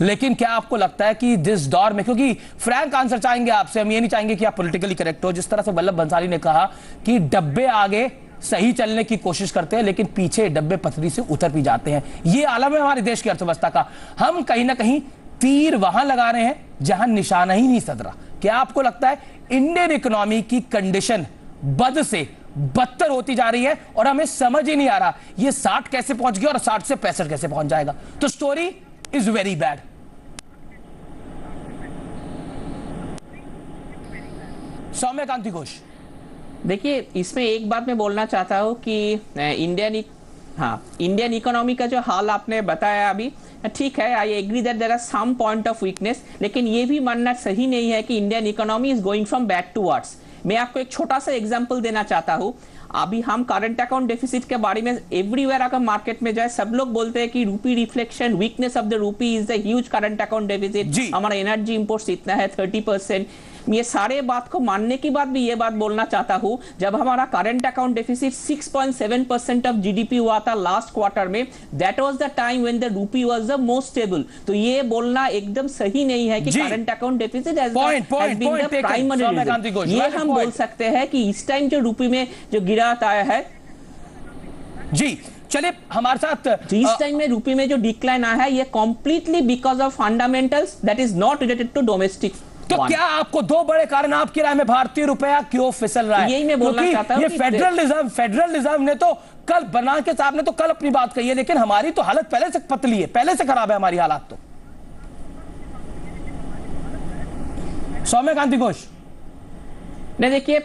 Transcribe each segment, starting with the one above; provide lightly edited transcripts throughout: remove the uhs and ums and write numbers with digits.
लेकिन क्या आपको लगता है कि जिस दौर में, क्योंकि फ्रैंक आंसर चाहेंगे आपसे, हम ये नहीं चाहेंगे कि आप पॉलिटिकली करेक्ट हो, जिस तरह से वल्लभ बंसाली ने कहा कि डब्बे आगे सही चलने की कोशिश करते हैं लेकिन पीछे डब्बे पटरी से उतर भी जाते हैं, ये आलम है हमारे देश की अर्थव्यवस्था का। हम कहीं ना कहीं तीर वहां लगा रहे हैं जहां निशाना ही नहीं सदरा। क्या आपको लगता है इंडियन इकोनॉमी की कंडीशन बद से बदतर होती जा रही है और हमें समझ ही नहीं आ रहा ये 60 कैसे पहुंच गया और 60 से 65 कैसे पहुंच जाएगा? तो स्टोरी इज वेरी बैड। सौम्य कांति घोष, देखिए इसमें एक बात मैं बोलना चाहता हूं कि इंडियन इकोनॉमी का जो हाल आपने बताया अभी, ठीक है, I agree that there are some point of weakness, लेकिन ये भी मानना सही नहीं है कि Indian economy is going from bad to worse. मैं आपको एक छोटा सा एग्जांपल देना चाहता हूं। अभी हम करंट अकाउंट डेफिसिट के बारे में एवरीवेयर अगर मार्केट में जाए सब लोग बोलते हैं कि रूपी reflection, weakness of the rupee is the huge current account deficit, हमारा एनर्जी इंपोर्ट्स इतना है 30%। ये सारे बात को मानने के बाद भी ये बात बोलना चाहता हूं, जब हमारा current account deficit 6.7% of GDP हुआ था लास्ट क्वार्टर में, that was the time when the rupee was the most stable. तो ये बोलना एकदम सही नहीं है कि current account deficit has been the primary reason. ये हम बोल सकते हैं कि इस टाइम जो रूपी में जो गिरावट आया है, जी चलिए हमारे साथ इस टाइम में रूपी में जो डिक्लाइन आया है ये completely because of fundamentals that is not related to domestic. तो क्या आपको दो बड़े कारण आपकी राय में भारतीय रुपया क्यों फिसल रहा है? यही मैं बोलना चाहता हूं। ये फेडरल रिजर्व ने तो कल बना के साहब ने तो कल अपनी बात कही है, लेकिन हमारी तो हालत पहले से पतली है, पहले से खराब है हमारी हालात। तो सौम्य कांति घोष, नहीं देखिए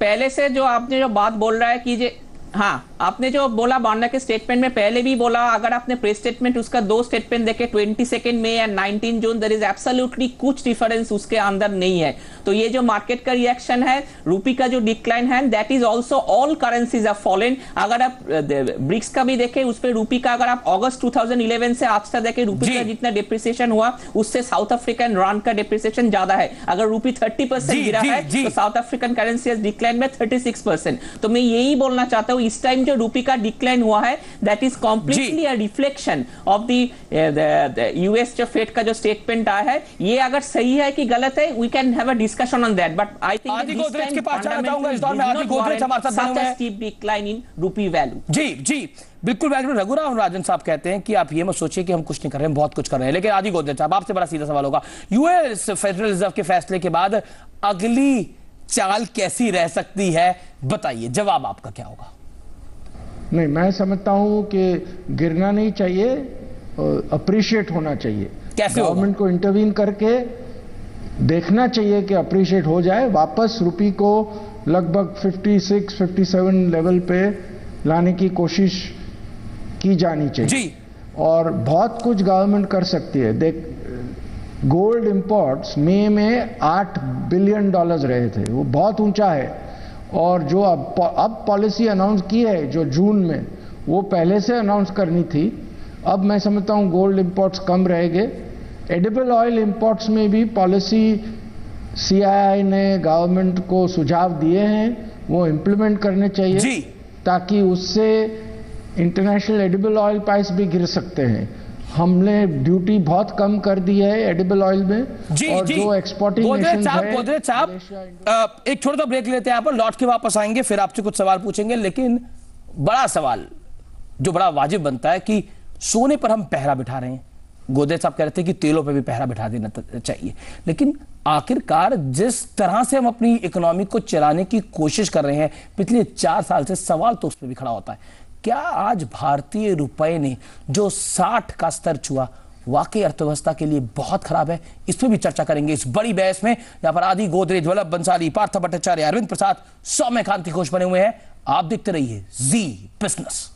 पहले से जो आपने जो बात बोल रहा है कि हाँ आपने जो बोला बांडा के स्टेटमेंट में पहले भी बोला, अगर आपने प्रेस स्टेटमेंट उसका दो स्टेटमेंट देखे 22 May and 19 June, there is absolutely कुछ डिफरेंस उसके अंदर नहीं है। तो ये जो मार्केट का रिएक्शन है, रूपी का जो डिक्लाइन है, that is also all currencies are fallen. अगर आप ब्रिक्स का भी देखें उस पर रूपी का, अगर आप अगस्त 2011 से आज तक देखें रूपी का जितना डिप्रिसिएशन हुआ उससे साउथ अफ्रीकन रांड का डिप्रिसिएशन ज्यादा है। अगर रूपी 30% गिरा है तो south African currency has decline में 36%। तो मैं यही बोलना चाहता हूं इस टाइम जो रूपी का डिक्लाइन हुआ है that is completely a reflection of the US जो फेड का जो स्टेटमेंट आया है। ये अगर सही है कि गलत है, we can have a discussion on that, but I think Adi Godrej के पास जाना चाहूंगा इस दौर में। आदि गोदरेज हमारे साथ बने हुए हैं। स्टीप डिक्लाइन इन रूपी वैल्यू। जी बिल्कुल। रघुराम राजन साहब कहते हैं कि आप ये मत सोचिए कि हम कुछ नहीं कर रहे हैं, बहुत कुछ कर रहे हैं। लेकिन आदि गोदरेज साहब आपसे बड़ा सीधा सवाल होगा, यूएस फेडरल रिजर्व के फैसले के बाद अगली चाल कैसी रह सकती है, बताइए, जवाब आपका क्या होगा? नहीं, मैं समझता हूं कि गिरना नहीं चाहिए, अप्रिशिएट होना चाहिए। कैसे गवर्नमेंट को इंटरवीन करके देखना चाहिए कि अप्रिशिएट हो जाए, वापस रुपी को लगभग 56-57 लेवल पे लाने की कोशिश की जानी चाहिए जी। और बहुत कुछ गवर्नमेंट कर सकती है। देख, गोल्ड इंपोर्ट्स मई में $8 बिलियन रहे थे, वो बहुत ऊंचा है। और जो अब पॉलिसी अनाउंस की है जो जून में, वो पहले से अनाउंस करनी थी। अब मैं समझता हूँ गोल्ड इंपोर्ट्स कम रहेंगे। एडिबल ऑयल इंपोर्ट्स में भी पॉलिसी सीआईआई ने गवर्नमेंट को सुझाव दिए हैं, वो इम्प्लीमेंट करने चाहिए जी। ताकि उससे इंटरनेशनल एडिबल ऑयल प्राइस भी गिर सकते हैं। हमने ड्यूटी बहुत कम कर दी है एडिबल ऑयल में जी, और जी। जो एक्सपोर्टिंग गोदरेज साहब एक छोटा सा ब्रेक लेते हैं, यहाँ पर लौट के वापस आएंगे, फिर आपसे कुछ सवाल पूछेंगे। लेकिन बड़ा सवाल जो बड़ा वाजिब बनता है कि सोने पर हम पहरा बिठा रहे हैं, गोदरेज साहब कह रहे थे कि तेलों पर भी पहरा बिठा देना चाहिए, लेकिन आखिरकार जिस तरह से हम अपनी इकोनॉमी को चलाने की कोशिश कर रहे हैं पिछले 4 साल से, सवाल तो उस पर भी खड़ा होता है, क्या आज भारतीय रुपए ने जो 60 का स्तर छुआ वाकई अर्थव्यवस्था के लिए बहुत खराब है? इस पर भी चर्चा करेंगे इस बड़ी बहस में। यहां पर आदि गोदरेज, वल्लभ बंसाली, पार्थ भट्टाचार्य, अरविंद प्रसाद, सौम्य कांति घोष बने हुए हैं। आप देखते रहिए जी बिजनेस।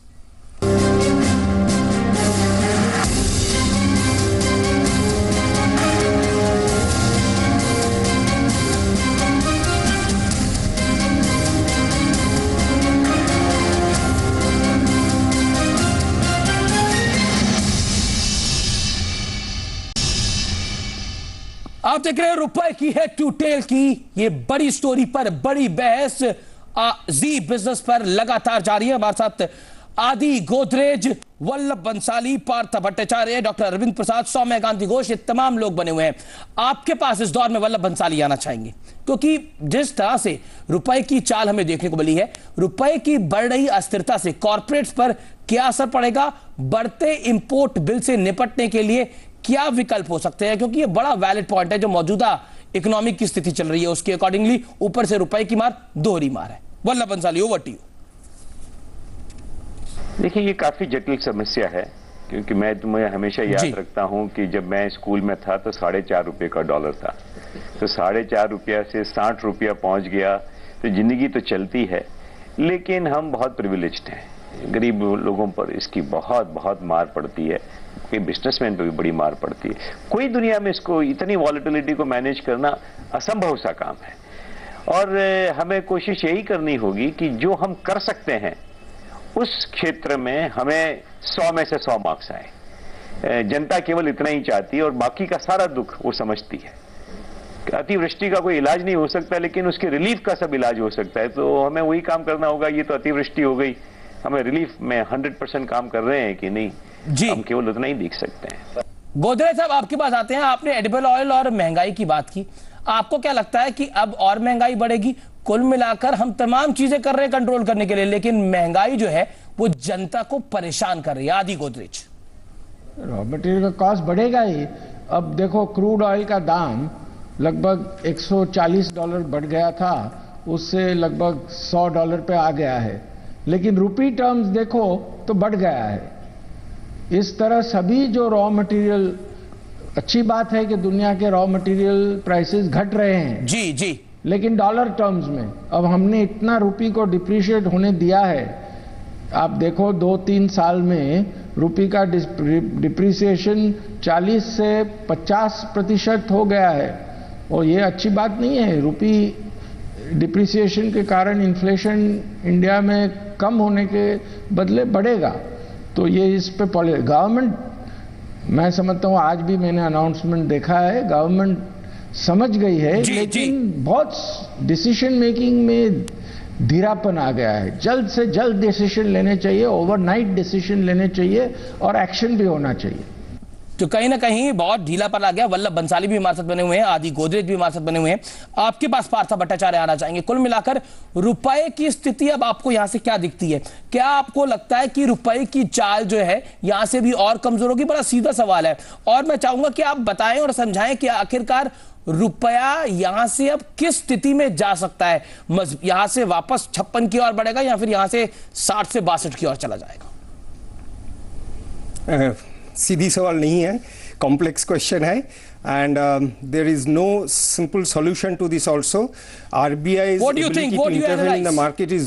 आप देख रहे हैं रुपए की है टू टेल की ये बड़ी स्टोरी पर बड़ी बहस जी बिजनेस पर लगातार जारी है। हमारे साथ आदि गोदरेज, वल्लभ बंसाली, पार्थ भट्टाचार्य, डॉक्टर अरविंद प्रसाद, सौम्या गांधी घोष, ये तमाम लोग बने हुए हैं। आपके पास इस दौर में वल्लभ बंसाली आना चाहेंगे, क्योंकि जिस तरह से रुपए की चाल हमें देखने को मिली है, रुपए की बढ़ रही अस्थिरता से कॉर्पोरेट्स पर क्या असर पड़ेगा, बढ़ते इंपोर्ट बिल से निपटने के लिए क्या विकल्प हो सकते हैं, क्योंकि ये बड़ा वैलिड पॉइंट है। जो मौजूदा इकोनॉमिक की स्थिति चल रही है उसके अकॉर्डिंगली ऊपर से रुपए की मार दोहरी मार है। Vallabh Bansali, over to you. देखिए, ये काफी जटिल समस्या है, क्योंकि मैं हमेशा याद रखता हूं कि जब मैं स्कूल में था तो 4.5 रुपए का डॉलर था, तो 4.5 रुपया से 60 रुपया पहुंच गया, तो जिंदगी तो चलती है, लेकिन हम बहुत प्रिविलेज्ड हैं। गरीब लोगों पर इसकी बहुत बहुत मार पड़ती है, कोई बिजनेसमैन पर भी बड़ी मार पड़ती है। कोई दुनिया में इसको इतनी वॉलेटिलिटी को मैनेज करना असंभव सा काम है, और हमें कोशिश यही करनी होगी कि जो हम कर सकते हैं उस क्षेत्र में हमें 100 में से 100 मार्क्स आए। जनता केवल इतना ही चाहती है और बाकी का सारा दुख वो समझती है। अतिवृष्टि का कोई इलाज नहीं हो सकता, लेकिन उसके रिलीफ का सब इलाज हो सकता है, तो हमें वही काम करना होगा। ये तो अतिवृष्टि हो गई, हमें रिलीफ में 100% काम कर रहे हैं कि नहीं जी, हम केवल उतना ही देख सकते हैं। गोदरेज साहब, आपके पास आते हैं। आपने एडिबल ऑयल और महंगाई की बात की, आपको क्या लगता है कि अब और महंगाई बढ़ेगी? कुल मिलाकर हम तमाम चीजें कर रहे हैं कंट्रोल करने के लिए, लेकिन महंगाई जो है वो जनता को परेशान कर रही है। आदि गोदरेज, रॉ मटेरियल का कॉस्ट बढ़ेगा ही। अब देखो, क्रूड ऑयल का दाम लगभग $140 बढ़ गया था, उससे लगभग $100 पे आ गया है, लेकिन रुपी टर्म्स देखो तो बढ़ गया है। इस तरह सभी जो रॉ मटेरियल, अच्छी बात है कि दुनिया के रॉ मटेरियल प्राइसेस घट रहे हैं जी जी, लेकिन डॉलर टर्म्स में अब हमने इतना रुपी को डिप्रिशिएट होने दिया है। आप देखो 2-3 साल में रुपी का डिप्रिसिएशन 40 से 50% हो गया है, और ये अच्छी बात नहीं है। रुपी डिप्रिसिएशन के कारण इन्फ्लेशन इंडिया में कम होने के बदले बढ़ेगा, तो ये इस पे गवर्नमेंट, मैं समझता हूँ आज भी मैंने अनाउंसमेंट देखा है, गवर्नमेंट समझ गई है, लेकिन बहुत डिसीजन मेकिंग में धीरापन आ गया है। जल्द से जल्द डिसीजन लेने चाहिए, ओवरनाइट डिसीजन लेने चाहिए, और एक्शन भी होना चाहिए। तो कहीं ना कहीं बहुत ढीलापन आ गया। वल्लभ बंसाली भी हमारे साथ बने हुए हैं, आदि गोदरेज भी हमारे साथ बने हुए हैं। आपके पास पार्थ भट्टाचार्य आना चाहेंगे। कुल मिलाकर रुपए की स्थिति अब आपको यहां से क्या दिखती है? क्या आपको लगता है कि रुपए की चाल जो है यहां से भी और कमजोर होगी? बड़ा सीधा सवाल है, और मैं चाहूंगा कि आप बताएं और समझाएं कि आखिरकार रुपया यहां से अब किस स्थिति में जा सकता है? यहां से वापस 56 की ओर बढ़ेगा या फिर यहां से 60 से 62 की ओर चला जाएगा? सीधी सवाल नहीं है, कॉम्प्लेक्स क्वेश्चन है, and there is no simple solution to this also. RBI's ability to intervene in the market is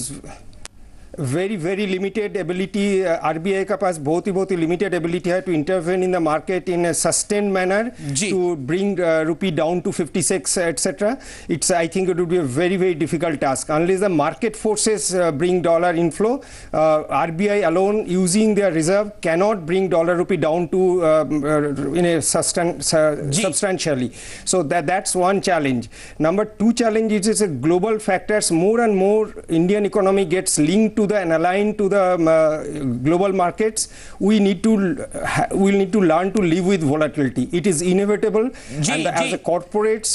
very limited ability. RBI का पास बहुत ही limited ability है to intervene in the market in a sustained manner to bring rupee down to 56 etc. I think it would be a very difficult task unless the market forces bring dollar inflow. RBI alone using their reserve cannot bring dollar rupee down to in a substantially. So that's one challenge. Number two challenge is a global factors. More and more Indian economy gets linked to and aligned to the global markets. We need to learn to live with volatility. It is inevitable. And as a corporates,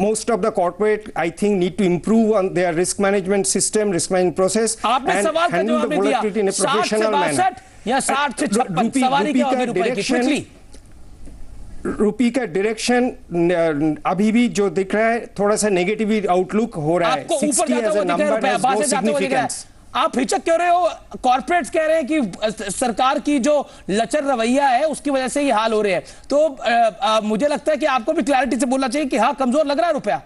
most of the corporate, I think, need to improve on their risk management system, risk management process, and handle the volatility in a professional manner. रुपी का direction अभी भी जो दिख रहा है थोड़ा सा negative outlook हो रहा है। 60 as a number has no significance. आप हिचक क्यों रहे हो? कॉर्पोरेट्स कह रहे हैं कि सरकार की जो लचर रवैया है उसकी वजह से ये हाल हो रहे हैं, तो मुझे लगता है कि आपको भी क्लैरिटी से बोलना चाहिए कि हाँ कमजोर लग रहा है रुपया।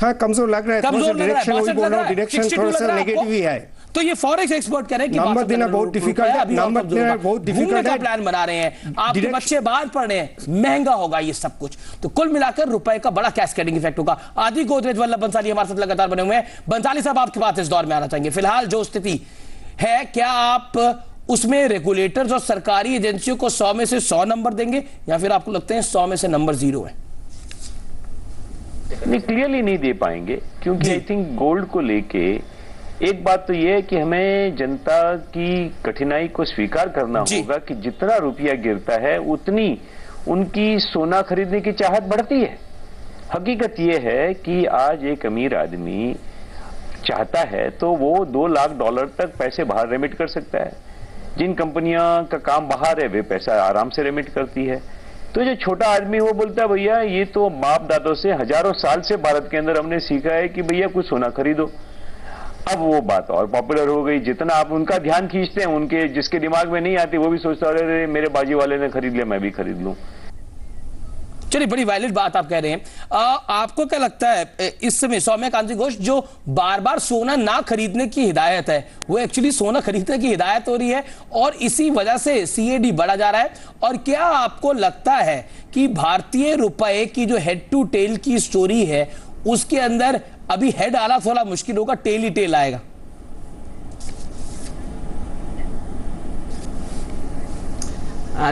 हाँ कमजोर लग रहा है, डायरेक्शन थोड़ा सा नेगेटिव ही है। तो ये फॉरेक्स एक्सपर्ट कह रहे हैं कि नंबर देना बहुत डिफिकल्ट है, नंबर देना बहुत डिफिकल्ट है। प्लान बना रहे हैं, आपके बच्चे बाहर पढ़ रहे हैं, महंगा होगा ये सब कुछ, तो कुल मिलाकर रुपए का बड़ा कैस्केडिंग इफेक्ट होगा। आदि गोदरेज, वल्लभ बंसाली हमारे साथ लगातार बने हुए हैं। बंसाली साहब, आपके पास इस दौर में आना चाहेंगे। फिलहाल जो स्थिति है, क्या आप उसमें रेगुलेटर्स और सरकारी एजेंसियों को 100 में से 100 नंबर देंगे, या फिर आपको लगता है 100 में से नंबर 0 है? नहीं, क्लियरली नहीं दे पाएंगे, क्योंकि आई थिंक गोल्ड को लेके एक बात तो ये है कि हमें जनता की कठिनाई को स्वीकार करना होगा कि जितना रुपया गिरता है उतनी उनकी सोना खरीदने की चाहत बढ़ती है। हकीकत ये है कि आज एक अमीर आदमी चाहता है तो वो $2 लाख तक पैसे बाहर रेमिट कर सकता है। जिन कंपनियां का काम बाहर है वे पैसा आराम से रेमिट करती है। तो जो छोटा आदमी वो बोलता है भैया ये तो बाप दादों से हजारों साल से भारत के अंदर हमने सीखा है कि भैया कुछ सोना खरीदो। अब वो बात और पॉपुलर हो गई, जितना आप उनका ध्यान खींचते हैं उनके जिसके दिमाग में नहीं आती वो भी सोचता है मेरे बाजी वाले ने खरीद लिया मैं भी खरीद लूं। चलिए, बड़ी वैलिड बात आप कह रहे हैं। आपको क्या लगता है इस समय सौम्यकांति घोष जो बार बार सोना ना खरीदने की हिदायत है वो एक्चुअली सोना खरीदने की हिदायत हो रही है और इसी वजह से सीएडी बढ़ा जा रहा है? और क्या आपको लगता है कि भारतीय रुपए की जो हेड टू टेल की स्टोरी है उसके अंदर अभी हेड आना थोड़ा मुश्किल होगा, टेल ही टेल आएगा?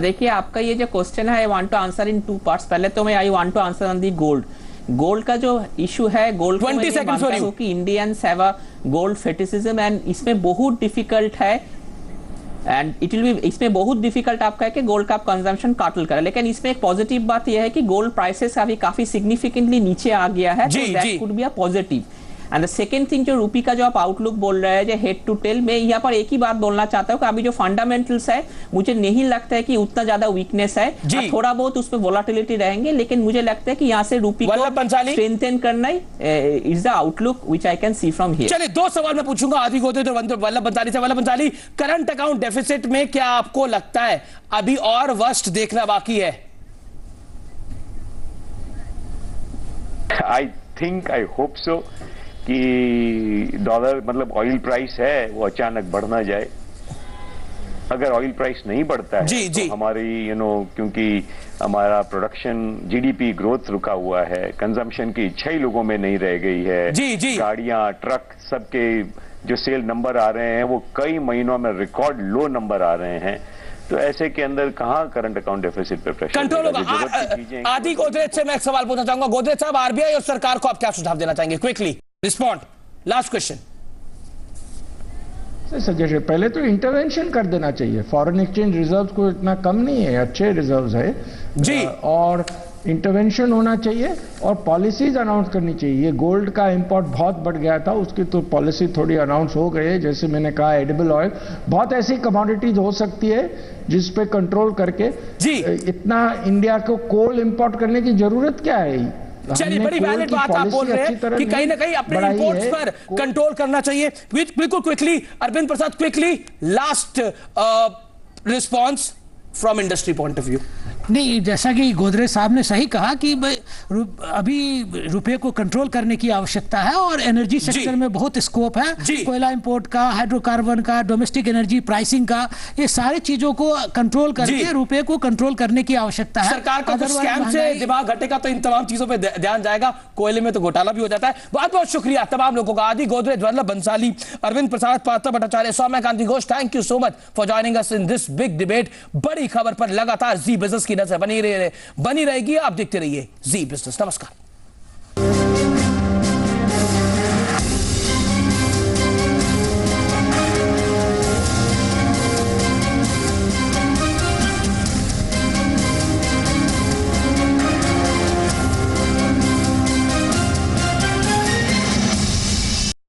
देखिए, आपका ये जो क्वेश्चन है I want to answer in 2 parts. पहले तो मैं I want to answer on the gold का जो इशू है। गोल्ड 20 सेकंड फॉर यू कि Indians have a gold fetishism and इसमें बहुत डिफिकल्ट है एंड इट विल बी इसमें बहुत डिफिकल्ट आपका है कि गोल्ड का आप कंजम्पशन काटल करें। लेकिन इसमें एक पॉजिटिव बात यह है कि गोल्ड प्राइसेस अभी काफी सिग्निफिकेंटली नीचे आ गया है, तो that could be a positive. And the second thing, जो रूपी का जो आप आउटलुक बोल रहे हैं जो हेड टू टेल, मैं यहाँ पर एक ही बात बोलना चाहता हूँ कि अभी जो फंडामेंटल्स है मुझे नहीं लगता है कि उतना ज्यादा वीकनेस है। थोड़ा बहुत उसमें वोलाटिलिटी रहेंगे लेकिन मुझे लगता है कि यहाँ से रूपी को स्ट्रेंथन करना is the outlook which I can see from here. चलिए, 2 सवाल मैं पूछूंगा आदि गोदरेज और वल्लभ बंसाली से। Vallabh Bansali, current account deficit में क्या आपको लगता है अभी और वर्स्ट देखना बाकी है? I think, I hope so कि डॉलर मतलब ऑयल प्राइस है वो अचानक बढ़ ना जाए। अगर ऑयल प्राइस नहीं बढ़ता है तो हमारी क्योंकि हमारा प्रोडक्शन जीडीपी ग्रोथ रुका हुआ है, कंजम्पशन की इच्छा ही लोगों में नहीं रह गई है। गाड़ियां, ट्रक, सबके जो सेल नंबर आ रहे हैं वो कई महीनों में रिकॉर्ड लो नंबर आ रहे हैं। तो ऐसे के अंदर कहां करंट अकाउंट डेफिसिट पे प्रेशर कंट्रोल होगा? आदि गोदरेज से मैं एक सवाल पूछना चाहूंगा। गोदरेज साहब, आरबीआई और सरकार को आप क्या सुझाव देना चाहेंगे? Quickly respond, last question. Suggestion, पहले तो इंटरवेंशन कर देना चाहिए। फॉरेन एक्सचेंज रिजर्व्स को इतना कम नहीं है, अच्छे रिजर्व्स है जी, और इंटरवेंशन होना चाहिए और पॉलिसीज अनाउंस करनी चाहिए। ये गोल्ड का इंपोर्ट बहुत बढ़ गया था, उसकी तो पॉलिसी थोड़ी अनाउंस हो गई है। जैसे मैंने कहा, एडिबल ऑयल, बहुत ऐसी कमोडिटीज हो सकती है जिस पे कंट्रोल करके जी इतना इंडिया को कोल इंपोर्ट करने की जरूरत क्या है? चलिए, बड़ी वैलिड बात आप बोल रहे हैं कि कहीं ना कहीं अपने इंपोर्ट्स पर कंट्रोल करना चाहिए। बिल्कुल quickly, Arvind Prasad, quickly last response from industry point of view. नहीं, जैसा कि गोदरेज साहब ने सही कहा कि अभी रुपए को कंट्रोल करने की आवश्यकता है और एनर्जी सेक्टर में बहुत स्कोप है। कोयला इंपोर्ट का, हाइड्रोकार्बन का, डोमेस्टिक एनर्जी प्राइसिंग का, ये सारी चीजों को कंट्रोल करके रुपए को कंट्रोल करने की आवश्यकता है। सरकार का तो स्कैम से दिमाग घटेगा तो इन तमाम चीजों पर ध्यान जाएगा। कोयले में तो घोटाला भी हो जाता है। बहुत बहुत शुक्रिया तमाम लोगों का। Adi Godrej, Vallabh Bhansali, Arvind Prasad, Parth Bhattacharya, Soumyakanti Ghosh, thank you so much for joining us in this big debate. बड़ी खबर पर लगातार जी बिजनेस की नजर बनी रहेगी। आप देखते रहिए जी बिजनेस। नमस्कार।